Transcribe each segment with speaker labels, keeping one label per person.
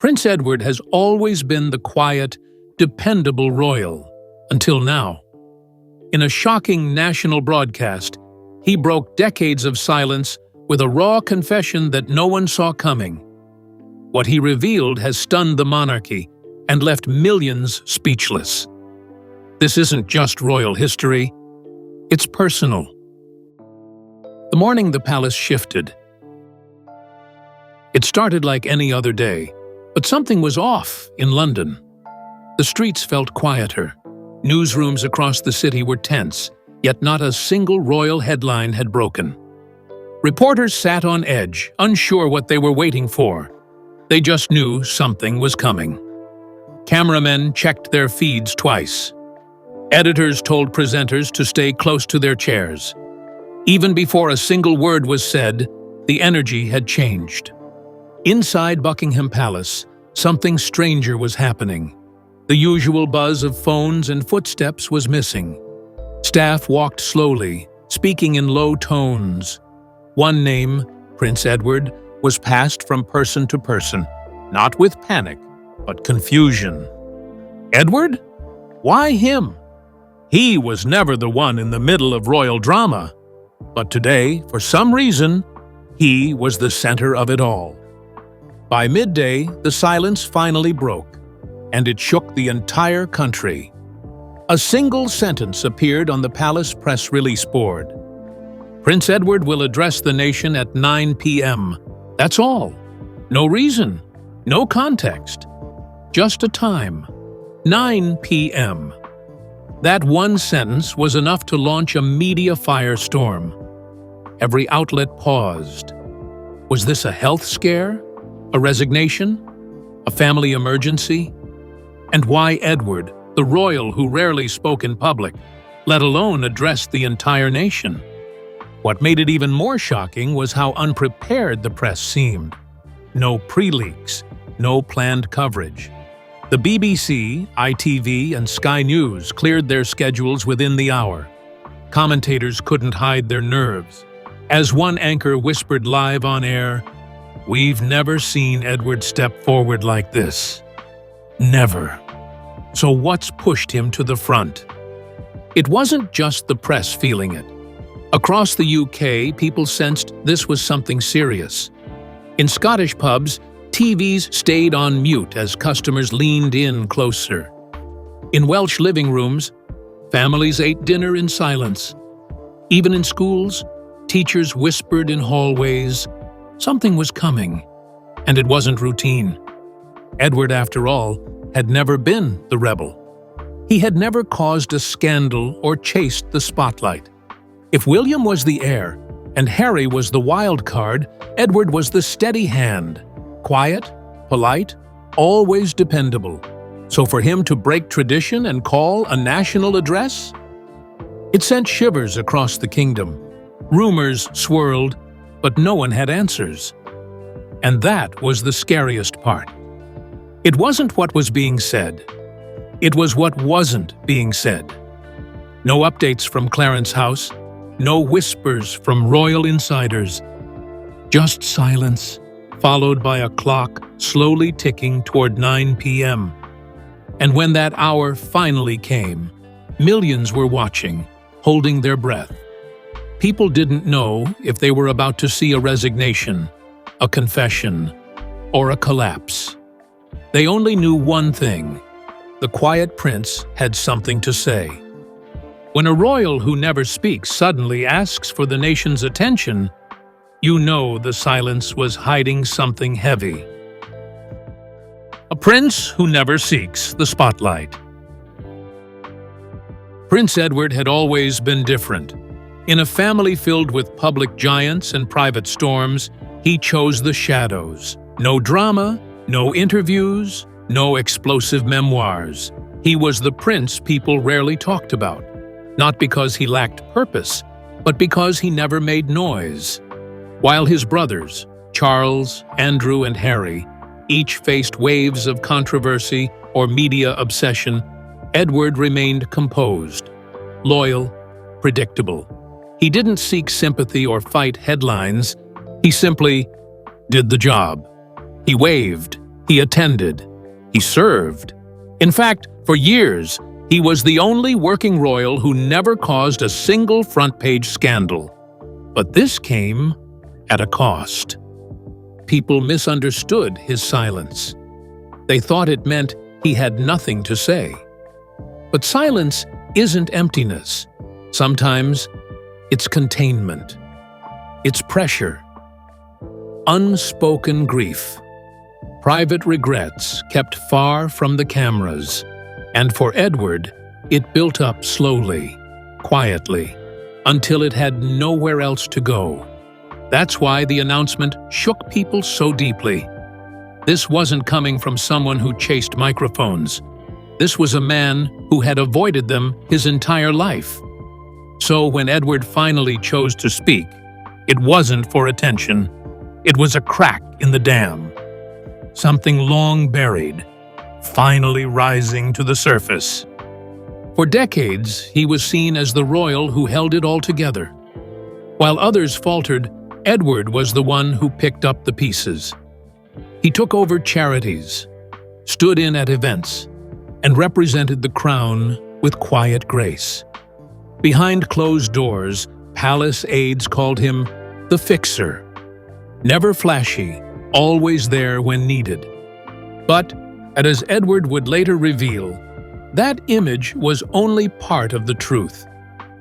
Speaker 1: Prince Edward has always been the quiet, dependable royal, until now. In a shocking national broadcast, he broke decades of silence with a raw confession that no one saw coming. What he revealed has stunned the monarchy and left millions speechless. This isn't just royal history, it's personal. The morning the palace shifted. It started like any other day, but something was off in London. The streets felt quieter. Newsrooms across the city were tense, yet not a single royal headline had broken. Reporters sat on edge, unsure what they were waiting for. They just knew something was coming. Cameramen checked their feeds twice. Editors told presenters to stay close to their chairs. Even before a single word was said, the energy had changed. Inside Buckingham Palace, something stranger was happening. The usual buzz of phones and footsteps was missing. Staff walked slowly, speaking in low tones. One name, Prince Edward, was passed from person to person, not with panic, but confusion. Edward? Why him? He was never the one in the middle of royal drama. But today, for some reason, he was the center of it all. By midday, the silence finally broke, and it shook the entire country. A single sentence appeared on the palace press release board. Prince Edward will address the nation at 9 p.m. That's all. No reason, no context. Just a time. 9 p.m. That one sentence was enough to launch a media firestorm. Every outlet paused. Was this a health scare? A resignation? A family emergency? And why Edward, the royal who rarely spoke in public, let alone addressed the entire nation? What made it even more shocking was how unprepared the press seemed. No pre-leaks, no planned coverage. The BBC, ITV, and Sky News cleared their schedules within the hour. Commentators couldn't hide their nerves. As one anchor whispered live on air, "We've never seen Edward step forward like this. Never." So what's pushed him to the front? It wasn't just the press feeling it. Across the UK, people sensed this was something serious. In Scottish pubs, TVs stayed on mute as customers leaned in closer. In Welsh living rooms, families ate dinner in silence. Even in schools, teachers whispered in hallways. Something was coming, and it wasn't routine. Edward, after all, had never been the rebel. He had never caused a scandal or chased the spotlight. If William was the heir, and Harry was the wild card, Edward was the steady hand. Quiet, polite, always dependable. So for him to break tradition and call a national address? It sent shivers across the kingdom. Rumors swirled, but no one had answers. And that was the scariest part. It wasn't what was being said. It was what wasn't being said. No updates from Clarence House, no whispers from royal insiders. Just silence, followed by a clock slowly ticking toward 9 p.m. And when that hour finally came, millions were watching, holding their breath. People didn't know if they were about to see a resignation, a confession, or a collapse. They only knew one thing: the quiet prince had something to say. When a royal who never speaks suddenly asks for the nation's attention, you know the silence was hiding something heavy. A prince who never seeks the spotlight. Prince Edward had always been different. In a family filled with public giants and private storms, he chose the shadows. No drama, no interviews, no explosive memoirs. He was the prince people rarely talked about. Not because he lacked purpose, but because he never made noise. While his brothers, Charles, Andrew, and Harry, each faced waves of controversy or media obsession, Edward remained composed, loyal, predictable. He didn't seek sympathy or fight headlines. He simply did the job. He waved, He attended. He served. In fact, for years, he was the only working royal who never caused a single front-page scandal. But this came at a cost. People misunderstood his silence. They thought it meant he had nothing to say. But silence isn't emptiness. Sometimes it's containment. It's pressure. Unspoken grief. Private regrets kept far from the cameras. And for Edward, it built up slowly, quietly, until it had nowhere else to go. That's why the announcement shook people so deeply. This wasn't coming from someone who chased microphones. This was a man who had avoided them his entire life. So when Edward finally chose to speak, it wasn't for attention. It was a crack in the dam. Something long buried, finally rising to the surface. For decades, he was seen as the royal who held it all together. While others faltered, Edward was the one who picked up the pieces. He took over charities, stood in at events, and represented the crown with quiet grace. Behind closed doors, palace aides called him the Fixer. Never flashy, always there when needed. But, as Edward would later reveal, that image was only part of the truth,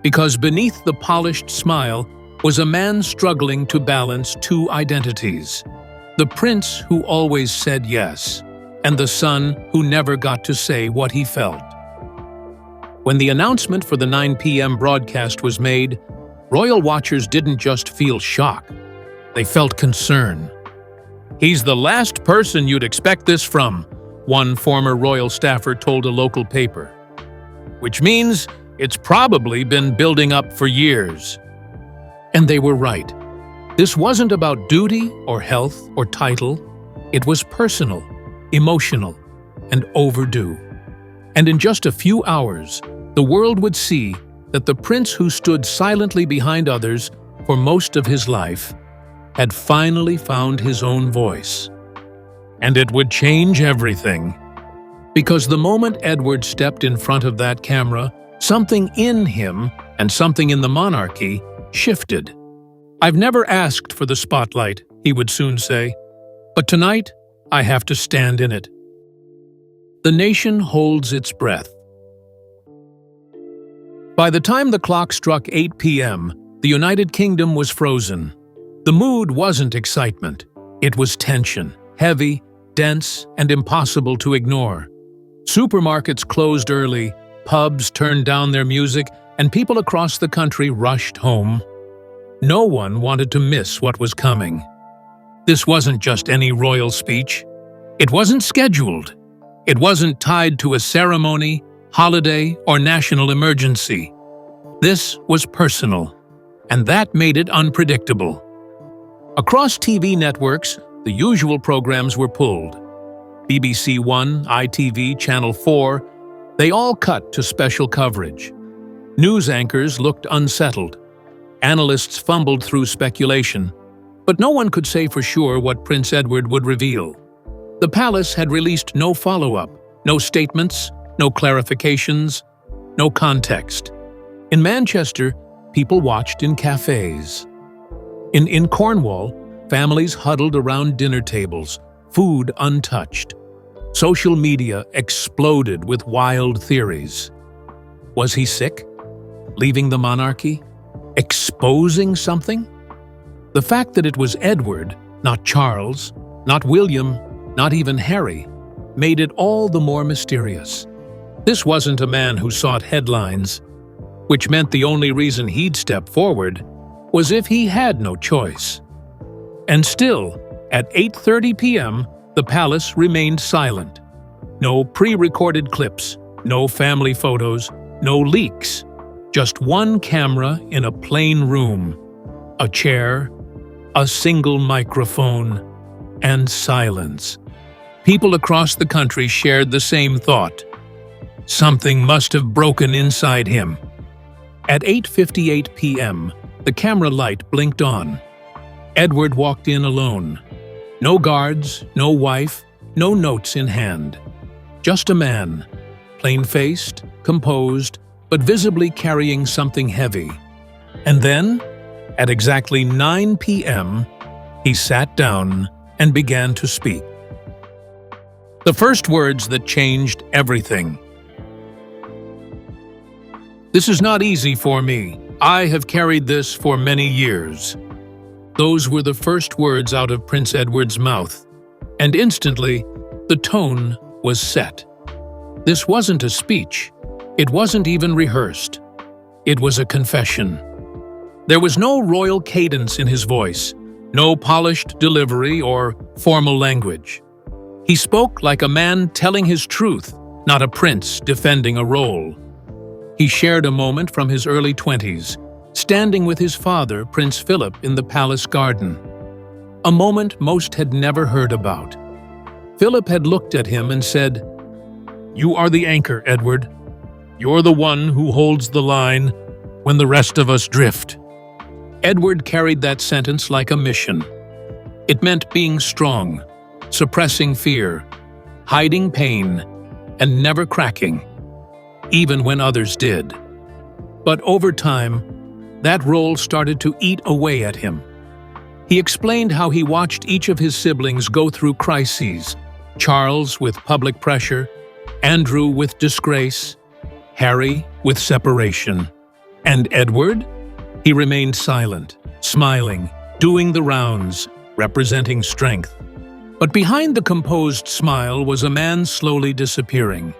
Speaker 1: because beneath the polished smile was a man struggling to balance two identities: the prince who always said yes, and the son who never got to say what he felt. When the announcement for the 9 p.m. broadcast was made, royal watchers didn't just feel shock, they felt concern. "He's the last person you'd expect this from," one former royal staffer told a local paper. "Which means it's probably been building up for years." And they were right. This wasn't about duty or health or title. It was personal, emotional, and overdue. And in just a few hours, the world would see that the prince who stood silently behind others for most of his life had finally found his own voice. And it would change everything. Because the moment Edward stepped in front of that camera, something in him and something in the monarchy shifted. "I've never asked for the spotlight," he would soon say, "but tonight I have to stand in it." The nation holds its breath. By the time the clock struck 8 p.m., the United Kingdom was frozen. The mood wasn't excitement. It was tension, heavy, dense, and impossible to ignore. Supermarkets closed early, pubs turned down their music, and people across the country rushed home. No one wanted to miss what was coming. This wasn't just any royal speech. It wasn't scheduled. It wasn't tied to a ceremony, holiday, or national emergency. This was personal, and that made it unpredictable. Across TV networks, the usual programs were pulled. BBC One, ITV, Channel 4, they all cut to special coverage. News anchors looked unsettled. Analysts fumbled through speculation, but no one could say for sure what Prince Edward would reveal. The palace had released no follow-up, no statements, no clarifications, no context. In Manchester, people watched in cafes. In Cornwall, families huddled around dinner tables, food untouched. Social media exploded with wild theories. Was he sick? Leaving the monarchy? Exposing something? The fact that it was Edward, not Charles, not William, not even Harry, made it all the more mysterious. This wasn't a man who sought headlines, which meant the only reason he'd step forward was if he had no choice. And still, at 8:30 p.m., the palace remained silent. No pre-recorded clips, no family photos, no leaks. Just one camera in a plain room, a chair, a single microphone, and silence. People across the country shared the same thought. Something must have broken inside him. At 8:58 p.m., the camera light blinked on. Edward walked in alone. No guards, no wife, no notes in hand. Just a man, plain-faced, composed, but visibly carrying something heavy. And then, at exactly 9 p.m., he sat down and began to speak. The first words that changed everything. "This is not easy for me. I have carried this for many years." Those were the first words out of Prince Edward's mouth, and instantly, the tone was set. This wasn't a speech. It wasn't even rehearsed. It was a confession. There was no royal cadence in his voice, no polished delivery or formal language. He spoke like a man telling his truth, not a prince defending a role. He shared a moment from his early 20s, standing with his father, Prince Philip, in the palace garden. A moment most had never heard about. Philip had looked at him and said, "You are the anchor, Edward. You're the one who holds the line when the rest of us drift." Edward carried that sentence like a mission. It meant being strong, suppressing fear, hiding pain, and never cracking, even when others did. But over time, that role started to eat away at him. He explained how he watched each of his siblings go through crises: Charles with public pressure, Andrew with disgrace, Harry with separation. And Edward? He remained silent, smiling, doing the rounds, representing strength. But behind the composed smile was a man slowly disappearing.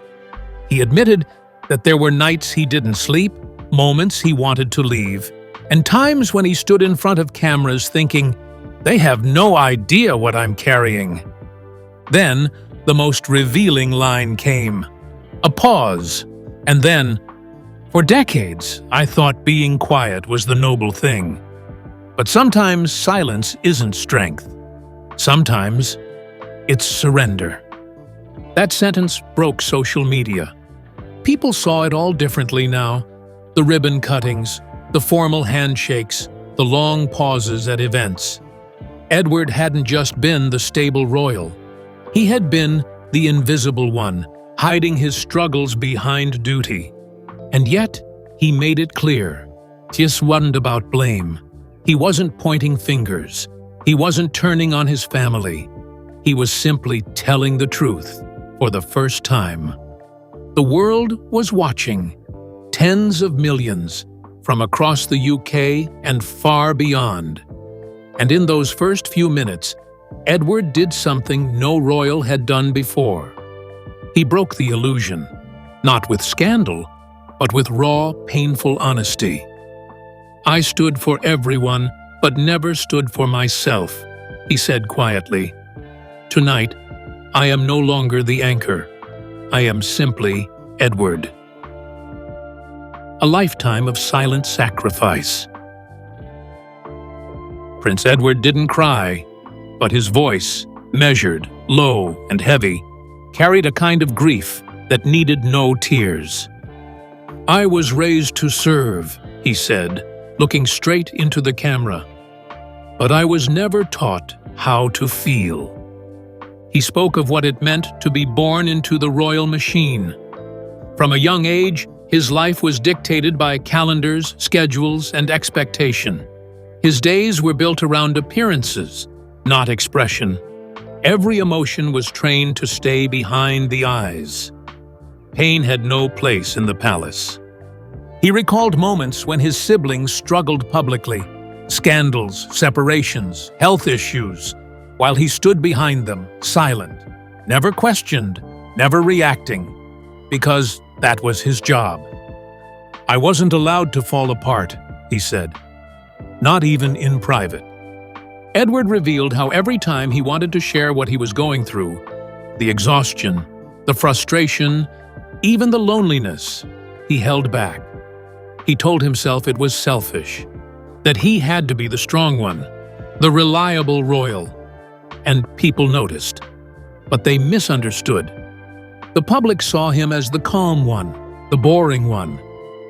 Speaker 1: He admitted that there were nights he didn't sleep, moments he wanted to leave, and times when he stood in front of cameras thinking, "They have no idea what I'm carrying." Then, the most revealing line came. A pause, and then, "For decades, I thought being quiet was the noble thing. But sometimes silence isn't strength. Sometimes it's surrender." That sentence broke social media. People saw it all differently now. The ribbon cuttings, the formal handshakes, the long pauses at events. Edward hadn't just been the stable royal. He had been the invisible one, hiding his struggles behind duty. And yet, he made it clear. This wasn't about blame. He wasn't pointing fingers. He wasn't turning on his family. He was simply telling the truth for the first time. The world was watching. Tens of millions from across the UK and far beyond. And in those first few minutes, Edward did something no royal had done before. He broke the illusion, not with scandal, but with raw, painful honesty. "I stood for everyone, but never stood for myself," he said quietly. "Tonight, I am no longer the anchor. I am simply Edward." A lifetime of silent sacrifice. Prince Edward didn't cry, but his voice, measured, low, and heavy, carried a kind of grief that needed no tears. "I was raised to serve," he said, looking straight into the camera. "But I was never taught how to feel." He spoke of what it meant to be born into the royal machine. From a young age, his life was dictated by calendars, schedules, and expectation. His days were built around appearances, not expression. Every emotion was trained to stay behind the eyes. Pain had no place in the palace. He recalled moments when his siblings struggled publicly, scandals, separations, health issues, while he stood behind them, silent, never questioned, never reacting, because that was his job. "I wasn't allowed to fall apart," he said, "not even in private." Edward revealed how every time he wanted to share what he was going through, the exhaustion, the frustration, even the loneliness, he held back. He told himself it was selfish, that he had to be the strong one, the reliable royal. And people noticed, but they misunderstood. The public saw him as the calm one, the boring one,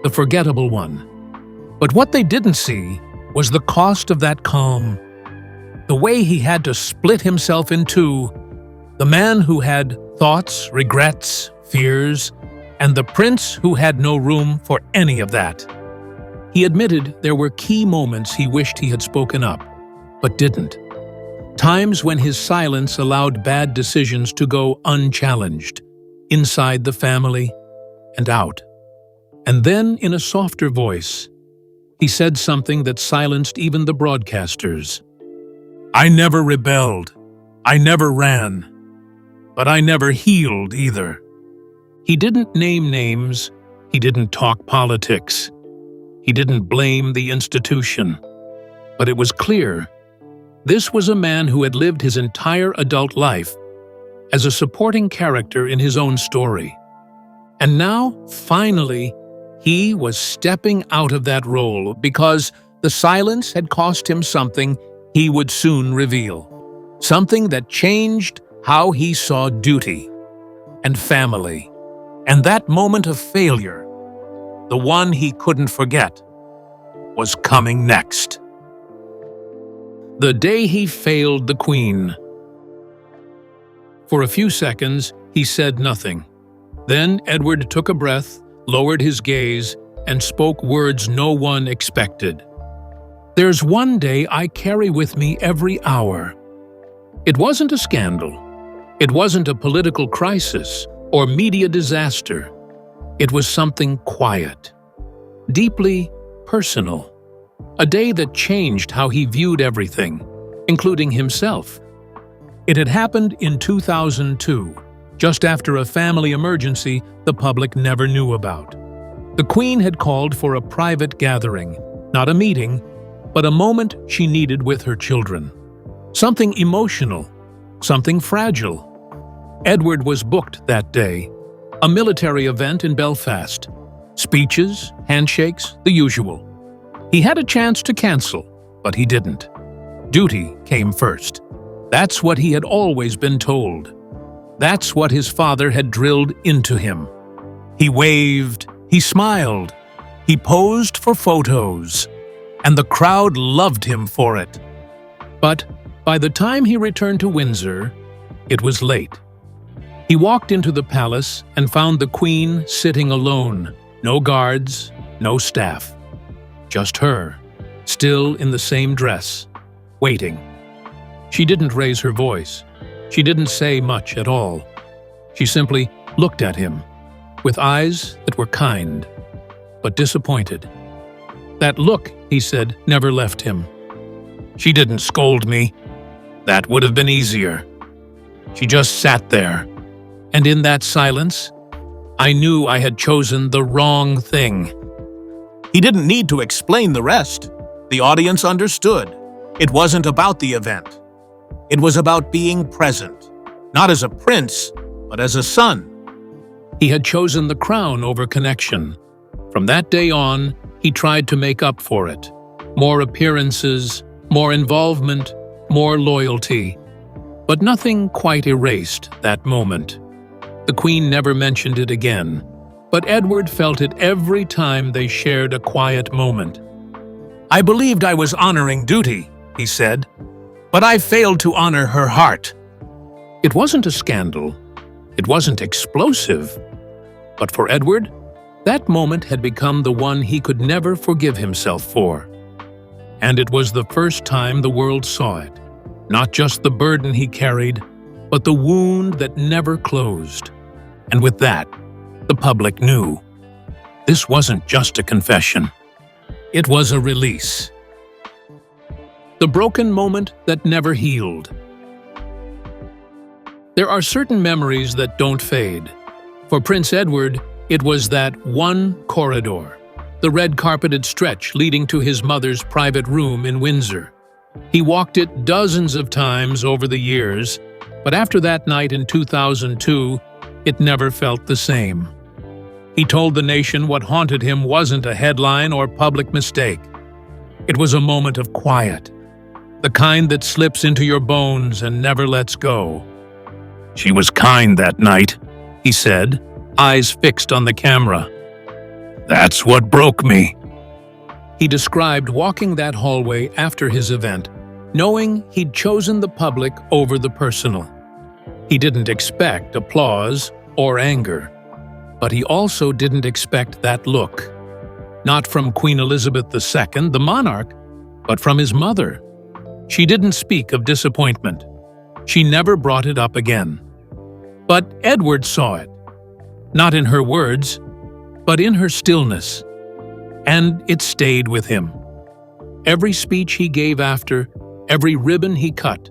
Speaker 1: the forgettable one. But what they didn't see was the cost of that calm. The way he had to split himself in two, The man who had thoughts, regrets, fears, and the prince who had no room for any of that. He admitted there were key moments he wished he had spoken up, but didn't. Times when his silence allowed bad decisions to go unchallenged, inside the family and out. And then, in a softer voice, he said something that silenced even the broadcasters. "I never rebelled. I never ran. But I never healed either." He didn't name names. He didn't talk politics. He didn't blame the institution. But it was clear this was a man who had lived his entire adult life as a supporting character in his own story. And now, finally, he was stepping out of that role because the silence had cost him something he would soon reveal. Something that changed how he saw duty and family. And that moment of failure, the one he couldn't forget, was coming next. The day he failed the Queen. For a few seconds, he said nothing. Then Edward took a breath, lowered his gaze, and spoke words no one expected. "There's one day I carry with me every hour." It wasn't a scandal. It wasn't a political crisis or media disaster. It was something quiet, deeply personal. A day that changed how he viewed everything, including himself. It had happened in 2002, just after a family emergency the public never knew about. The Queen had called for a private gathering, not a meeting, but a moment she needed with her children. Something emotional, something fragile. Edward was booked that day, a military event in Belfast. Speeches, handshakes, the usual. He had a chance to cancel, but he didn't. Duty came first. That's what he had always been told. That's what his father had drilled into him. He waved, he smiled, he posed for photos, and the crowd loved him for it. But by the time he returned to Windsor, it was late. He walked into the palace and found the Queen sitting alone. No guards, no staff. Just her, still in the same dress, waiting. She didn't raise her voice. She didn't say much at all. She simply looked at him, with eyes that were kind, but disappointed. That look, he said, never left him. "She didn't scold me. That would have been easier. She just sat there. And in that silence, I knew I had chosen the wrong thing." He didn't need to explain the rest. The audience understood. It wasn't about the event. It was about being present, not as a prince, but as a son. He had chosen the crown over connection. From that day on, he tried to make up for it. More appearances, more involvement, more loyalty. But nothing quite erased that moment. The Queen never mentioned it again, but Edward felt it every time they shared a quiet moment. "I believed I was honoring duty," he said, "but I failed to honor her heart." It wasn't a scandal. It wasn't explosive. But for Edward, that moment had become the one he could never forgive himself for. And it was the first time the world saw it. Not just the burden he carried, but the wound that never closed. And with that, the public knew. This wasn't just a confession. It was a release. The broken moment that never healed. There are certain memories that don't fade. For Prince Edward, it was that one corridor, the red-carpeted stretch leading to his mother's private room in Windsor. He walked it dozens of times over the years, but after that night in 2002, it never felt the same. He told the nation what haunted him wasn't a headline or public mistake. It was a moment of quiet, the kind that slips into your bones and never lets go. "She was kind that night," he said, eyes fixed on the camera. "That's what broke me." He described walking that hallway after his event, knowing he'd chosen the public over the personal. He didn't expect applause or anger, but he also didn't expect that look. Not from Queen Elizabeth II, the monarch, but from his mother. She didn't speak of disappointment. She never brought it up again. But Edward saw it, not in her words, but in her stillness. And it stayed with him. Every speech he gave after, every ribbon he cut,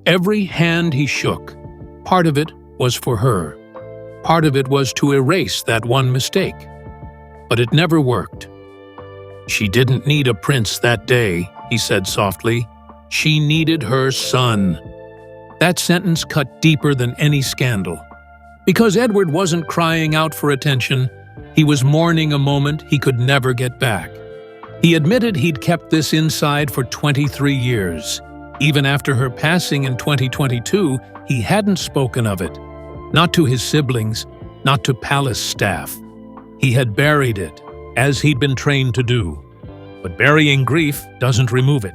Speaker 1: every hand he shook, part of it was for her. Part of it was to erase that one mistake. But it never worked. "She didn't need a prince that day," he said softly. "She needed her son." That sentence cut deeper than any scandal. Because Edward wasn't crying out for attention, he was mourning a moment he could never get back. He admitted he'd kept this inside for 23 years. Even after her passing in 2022, he hadn't spoken of it. Not to his siblings, not to palace staff. He had buried it, as he'd been trained to do. But burying grief doesn't remove it.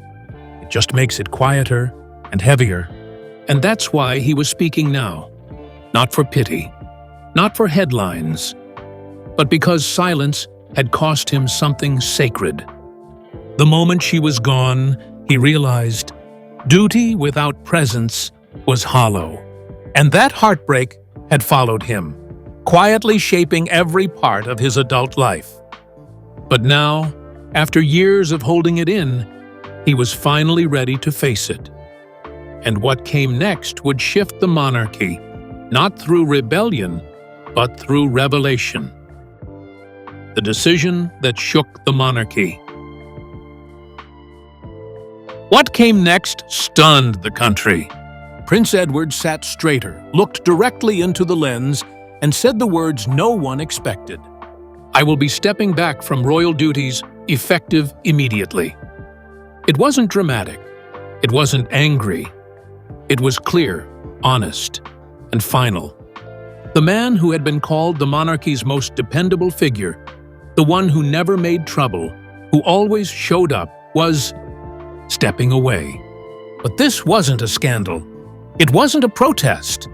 Speaker 1: It just makes it quieter and heavier. And that's why he was speaking now. Not for pity, not for headlines, but because silence had cost him something sacred. The moment she was gone, he realized duty without presence was hollow. And that heartbreak had followed him, quietly shaping every part of his adult life. But now, after years of holding it in, he was finally ready to face it. And what came next would shift the monarchy, not through rebellion, but through revelation. The decision that shook the monarchy. What came next stunned the country. Prince Edward sat straighter, looked directly into the lens, and said the words no one expected. "I will be stepping back from royal duties, effective immediately." It wasn't dramatic. It wasn't angry. It was clear, honest, and final. The man who had been called the monarchy's most dependable figure, the one who never made trouble, who always showed up, was stepping away. But this wasn't a scandal. It wasn't a protest.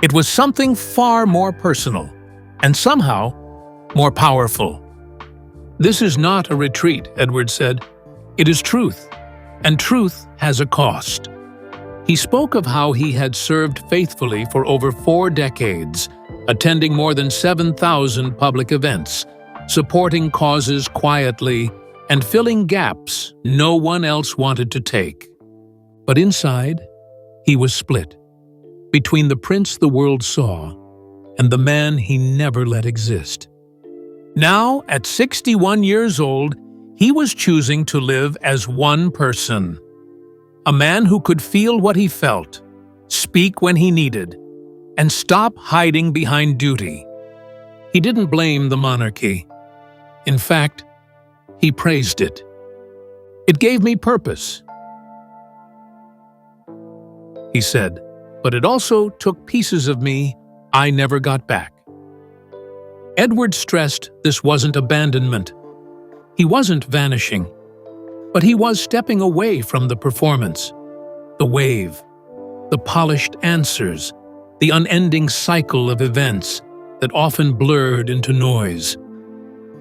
Speaker 1: It was something far more personal, and somehow more powerful. "This is not a retreat," Edward said. "It is truth, and truth has a cost." He spoke of how he had served faithfully for over 4 decades, attending more than 7,000 public events, supporting causes quietly, and filling gaps no one else wanted to take. But inside, he was split, between the prince the world saw and the man he never let exist. Now, at 61 years old, he was choosing to live as one person. A man who could feel what he felt, speak when he needed, and stop hiding behind duty. He didn't blame the monarchy. In fact, he praised it. "It gave me purpose," he said, "but it also took pieces of me I never got back." Edward stressed this wasn't abandonment. He wasn't vanishing, but he was stepping away from the performance, the wave, the polished answers, the unending cycle of events that often blurred into noise.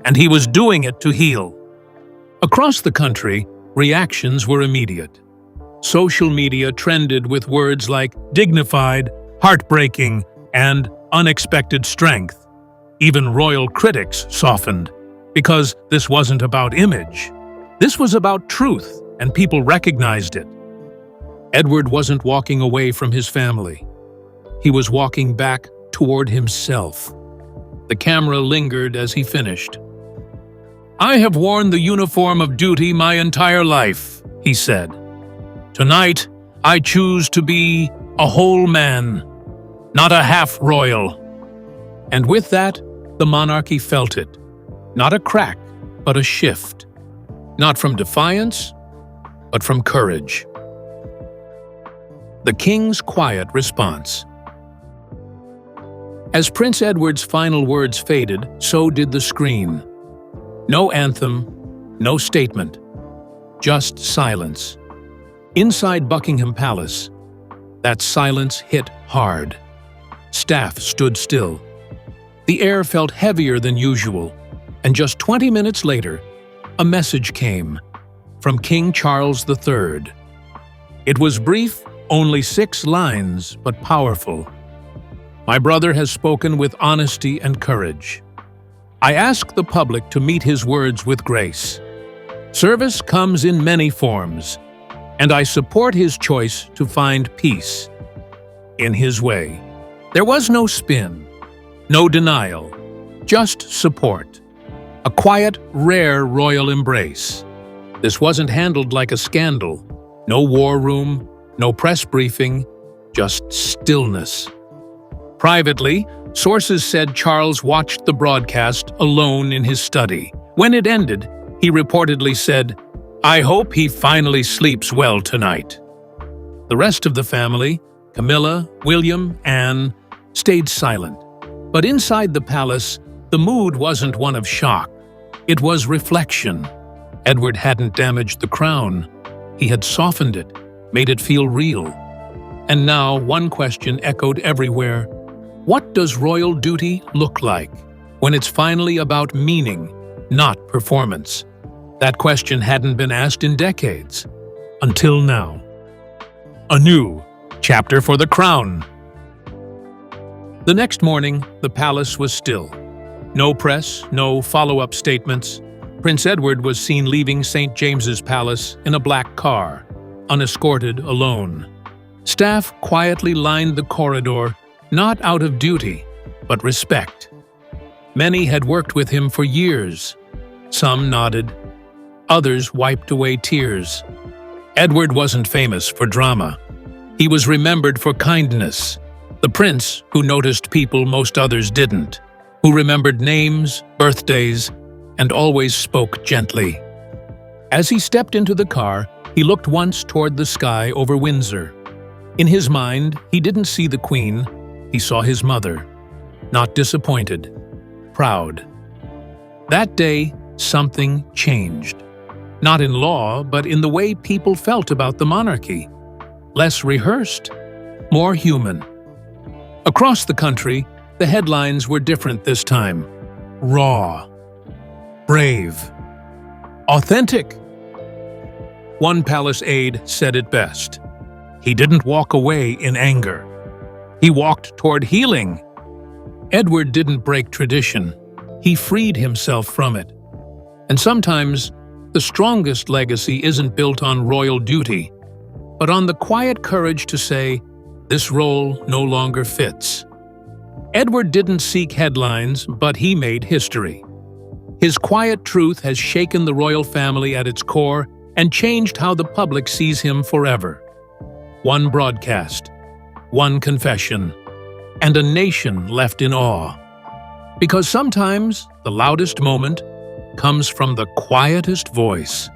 Speaker 1: And he was doing it to heal. Across the country, reactions were immediate. Social media trended with words like dignified, heartbreaking, and unexpected strength. Even royal critics softened, because this wasn't about image. This was about truth, and people recognized it. Edward wasn't walking away from his family. He was walking back toward himself. The camera lingered as he finished. "I have worn the uniform of duty my entire life," he said. "Tonight, I choose to be a whole man, not a half-royal." And with that, the monarchy felt it. Not a crack, but a shift. Not from defiance, but from courage. The king's quiet response. As Prince Edward's final words faded, so did the screen. No anthem, no statement, just silence. Inside Buckingham Palace, that silence hit hard. Staff stood still. The air felt heavier than usual, and just 20 minutes later, a message came from King Charles III. It was brief, only 6 lines, but powerful. My brother has spoken with honesty and courage. I ask the public to meet his words with grace. Service comes in many forms, and I support his choice to find peace in his way. There was no spin, no denial, just support. A quiet, rare royal embrace. This wasn't handled like a scandal. No war room, no press briefing, just stillness. Privately, sources said Charles watched the broadcast alone in his study. When it ended, he reportedly said, "I hope he finally sleeps well tonight." The rest of the family, Camilla, William, Anne, stayed silent. But inside the palace, the mood wasn't one of shock. It was reflection. Edward hadn't damaged the crown. He had softened it, made it feel real. And now one question echoed everywhere. What does royal duty look like when it's finally about meaning, not performance? That question hadn't been asked in decades, until now. A new chapter for the crown. The next morning, the palace was still. No press, no follow-up statements. Prince Edward was seen leaving St. James's Palace in a black car, unescorted, alone. Staff quietly lined the corridor, not out of duty, but respect. Many had worked with him for years. Some nodded. Others wiped away tears. Edward wasn't famous for drama. He was remembered for kindness. The prince who noticed people most others didn't, who remembered names, birthdays, and always spoke gently. As he stepped into the car, he looked once toward the sky over Windsor. In his mind, he didn't see the Queen, he saw his mother. Not disappointed, proud. That day, something changed. Not in law, but in the way people felt about the monarchy. Less rehearsed, more human. Across the country, the headlines were different this time. Raw. Brave. Authentic. One palace aide said it best. He didn't walk away in anger. He walked toward healing. Edward didn't break tradition. He freed himself from it. And sometimes, the strongest legacy isn't built on royal duty, but on the quiet courage to say, "This role no longer fits." Edward didn't seek headlines, but he made history. His quiet truth has shaken the royal family at its core and changed how the public sees him forever. One broadcast, one confession, and a nation left in awe. Because sometimes the loudest moment comes from the quietest voice.